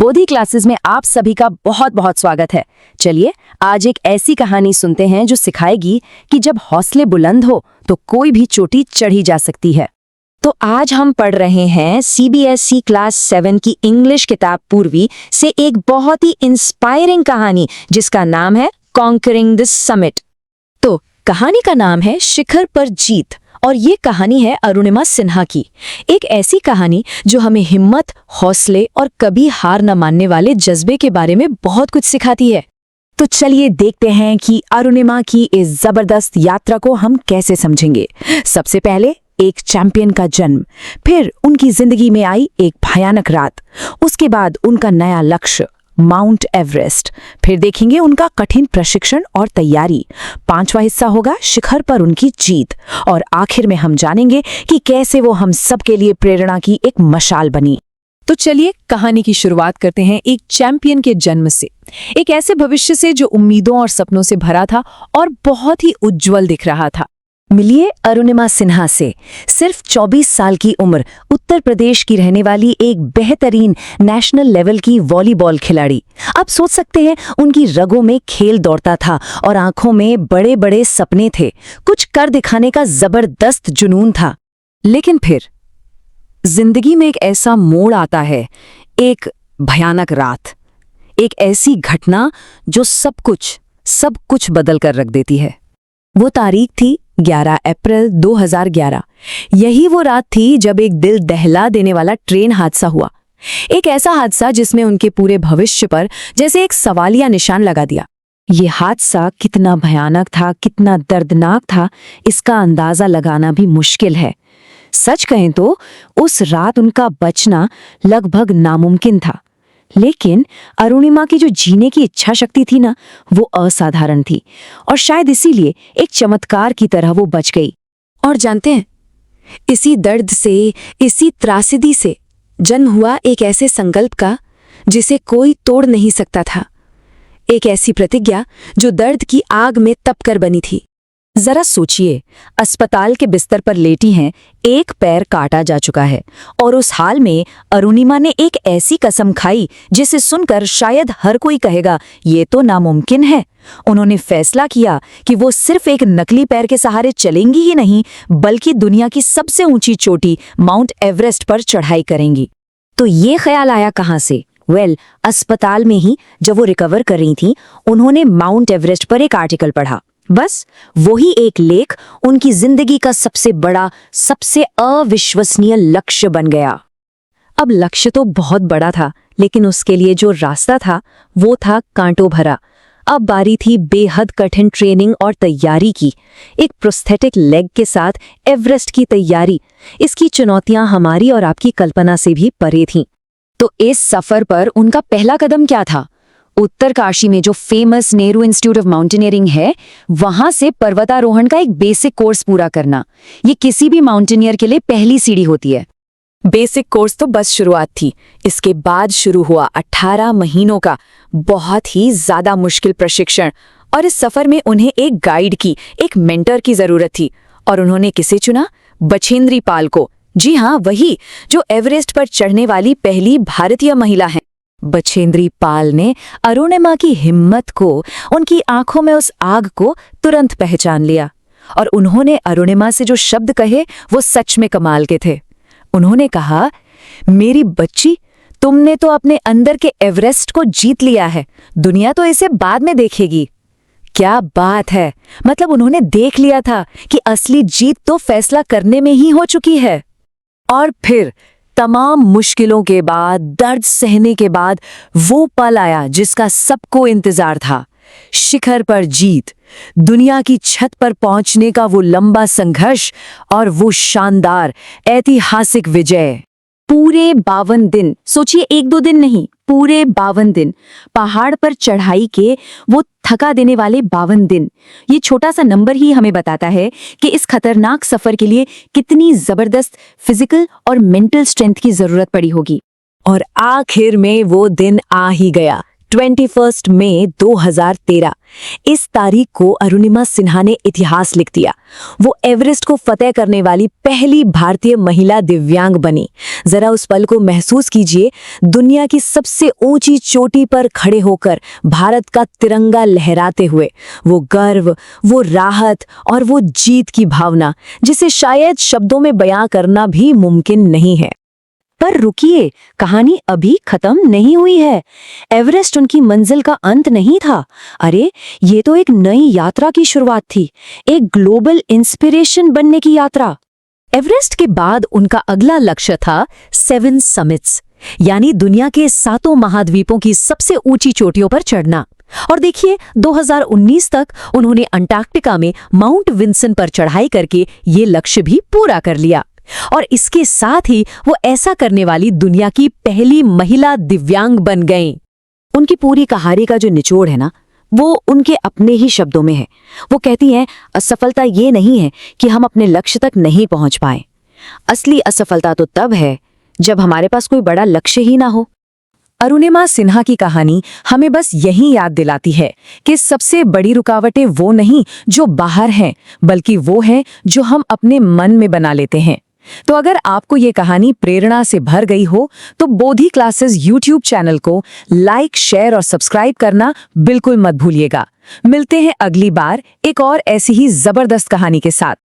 Bodhi classes में आप सभी का बहुत बहुत स्वागत है। चलिए आज एक ऐसी कहानी सुनते हैं जो सिखाएगी कि जब हौसले बुलंद हो तो कोई भी चोटी चढ़ी जा सकती है। तो आज हम पढ़ रहे हैं CBSE क्लास 7 की इंग्लिश किताब पूर्वी से एक बहुत ही इंस्पायरिंग कहानी जिसका नाम है कॉन्करिंग द समिट। तो कहानी का नाम है शिखर पर जीत और ये कहानी है अरुणिमा सिन्हा की। एक ऐसी कहानी जो हमें हिम्मत, हौसले और कभी हार न मानने वाले जज्बे के बारे में बहुत कुछ सिखाती है। तो चलिए देखते हैं कि अरुणिमा की इस जबरदस्त यात्रा को हम कैसे समझेंगे। सबसे पहले एक चैंपियन का जन्म, फिर उनकी जिंदगी में आई एक भयानक रात, उसके बाद उनका नया लक्ष्य माउंट एवरेस्ट, फिर देखेंगे उनका कठिन प्रशिक्षण और तैयारी, पांचवा हिस्सा होगा शिखर पर उनकी जीत और आखिर में हम जानेंगे कि कैसे वो हम सबके लिए प्रेरणा की एक मशाल बनी। तो चलिए कहानी की शुरुआत करते हैं एक चैंपियन के जन्म से, एक ऐसे भविष्य से जो उम्मीदों और सपनों से भरा था और बहुत ही उज्जवल दिख रहा था। मिलिए अरुणिमा सिन्हा से। सिर्फ 24 साल की उम्र, उत्तर प्रदेश की रहने वाली एक बेहतरीन नेशनल लेवल की वॉलीबॉल खिलाड़ी। आप सोच सकते हैं उनकी रगों में खेल दौड़ता था और आंखों में बड़े बड़े सपने थे, कुछ कर दिखाने का जबरदस्त जुनून था। लेकिन फिर जिंदगी में एक ऐसा मोड़ आता है, एक भयानक रात, एक ऐसी घटना जो सब कुछ बदल कर रख देती है। वो तारीख थी 11 अप्रैल 2011। यही वो रात थी जब एक दिल दहला देने वाला ट्रेन हादसा हुआ। एक ऐसा हादसा जिसमें उनके पूरे भविष्य पर जैसे एक सवालिया निशान लगा दिया। ये हादसा कितना भयानक था, कितना दर्दनाक था, इसका अंदाजा लगाना भी मुश्किल है। सच कहें तो उस रात उनका बचना लगभग नामुमकिन था। लेकिन अरुणिमा की जो जीने की इच्छा शक्ति थी ना, वो असाधारण थी और शायद इसीलिए एक चमत्कार की तरह वो बच गई। और जानते हैं, इसी दर्द से, इसी त्रासदी से जन्म हुआ एक ऐसे संकल्प का जिसे कोई तोड़ नहीं सकता था। एक ऐसी प्रतिज्ञा जो दर्द की आग में तपकर बनी थी। जरा सोचिए, अस्पताल के बिस्तर पर लेटी हैं, एक पैर काटा जा चुका है और उस हाल में अरुणिमा ने एक ऐसी कसम खाई जिसे सुनकर शायद हर कोई कहेगा ये तो नामुमकिन है। उन्होंने फैसला किया कि वो सिर्फ एक नकली पैर के सहारे चलेंगी ही नहीं, बल्कि दुनिया की सबसे ऊंची चोटी माउंट एवरेस्ट पर चढ़ाई करेंगी। तो ये ख्याल आया कहाँ से? अस्पताल में ही जब वो रिकवर कर रही थी, उन्होंने माउंट एवरेस्ट पर एक आर्टिकल पढ़ा। बस वही एक लेख उनकी जिंदगी का सबसे बड़ा, सबसे अविश्वसनीय लक्ष्य बन गया। अब लक्ष्य तो बहुत बड़ा था, लेकिन उसके लिए जो रास्ता था वो था कांटों भरा। अब बारी थी बेहद कठिन ट्रेनिंग और तैयारी की। एक प्रोस्थेटिक लेग के साथ एवरेस्ट की तैयारी, इसकी चुनौतियां हमारी और आपकी कल्पना से भी परे थीं। तो इस सफर पर उनका पहला कदम क्या था? उत्तरकाशी में जो famous Nehru institute of mountaineering है, वहां से पर्वतारोहण का एक बेसिक कोर्स पूरा करना। ये किसी भी माउंटेनियर के लिए पहली सीढ़ी होती है। बेसिक कोर्स तो बस शुरुआत थी, इसके बाद शुरू हुआ 18 महीनों का बहुत ही ज्यादा मुश्किल प्रशिक्षण। और इस सफर में उन्हें एक गाइड की, एक मेंटर की जरूरत थी। और उन्होंने किसे चुना? बछेंद्री पाल को। जी हाँ, वही जो एवरेस्ट पर चढ़ने वाली पहली भारतीय महिला है। बछेंद्री पाल ने अरुणिमा की हिम्मत को, उनकी आंखों में उस आग को तुरंत पहचान लिया और उन्होंने अरुणिमा से जो शब्द कहे वो सच में कमाल के थे। उन्होंने कहा, मेरी बच्ची, तुमने तो अपने अंदर के एवरेस्ट को जीत लिया है, दुनिया तो इसे बाद में देखेगी। क्या बात है! मतलब उन्होंने देख लिया था कि असली जीत तो फैसला करने में ही हो चुकी है। और फिर तमाम मुश्किलों के बाद, दर्द सहने के बाद वो पल आया जिसका सबको इंतजार था। शिखर पर जीत, दुनिया की छत पर पहुंचने का वो लंबा संघर्ष और वो शानदार ऐतिहासिक विजय। पूरे 52 दिन, सोचिए 1-2 दिन नहीं, पूरे 52 दिन पहाड़ पर चढ़ाई के वो थका देने वाले 52 दिन। ये छोटा सा नंबर ही हमें बताता है कि इस खतरनाक सफर के लिए कितनी जबरदस्त फिजिकल और मेंटल स्ट्रेंथ की जरूरत पड़ी होगी। और आखिर में वो दिन आ ही गया। 21 मई 2013। इस तारीख को अरुणिमा सिन्हा ने इतिहास लिख दिया। वो एवरेस्ट को फतेह करने वाली पहली भारतीय महिला दिव्यांग बनी। जरा उस पल को महसूस कीजिए, दुनिया की सबसे ऊंची चोटी पर खड़े होकर भारत का तिरंगा लहराते हुए। वो गर्व, वो राहत और वो जीत की भावना, जिसे शायद शब्दों में बयां करना भी मुमकिन नहीं है। पर रुकिए, कहानी अभी खत्म नहीं हुई है। एवरेस्ट उनकी मंजिल का अंत नहीं था। अरे, ये तो एक नई यात्रा की शुरुआत थी, एक ग्लोबल इंस्पिरेशन बनने की यात्रा। एवरेस्ट के बाद उनका अगला लक्ष्य था 7 समिट्स, यानी दुनिया के 7 महाद्वीपों की सबसे ऊंची चोटियों पर चढ़ना। और देखिए, 2019 तक उन्होंने अंटार्कटिका में माउंट विंसन पर चढ़ाई करके ये लक्ष्य भी पूरा कर लिया। और इसके साथ ही वो ऐसा करने वाली दुनिया की पहली महिला दिव्यांग बन गईं। उनकी पूरी कहानी का जो निचोड़ है ना, वो उनके अपने ही शब्दों में है। वो कहती हैं, असफलता ये नहीं है कि हम अपने लक्ष्य तक नहीं पहुंच पाए। असली असफलता तो तब है जब हमारे पास कोई बड़ा लक्ष्य ही ना हो। अरुणिमा सिन्हा की कहानी हमें बस यही याद दिलाती है कि सबसे बड़ी रुकावटें वो नहीं जो बाहर हैं, बल्कि वो हैं जो हम अपने मन में बना लेते हैं। तो अगर आपको ये कहानी प्रेरणा से भर गई हो तो बोधि क्लासेस YouTube चैनल को लाइक, शेयर और सब्सक्राइब करना बिल्कुल मत भूलिएगा। मिलते हैं अगली बार एक और ऐसी ही जबरदस्त कहानी के साथ।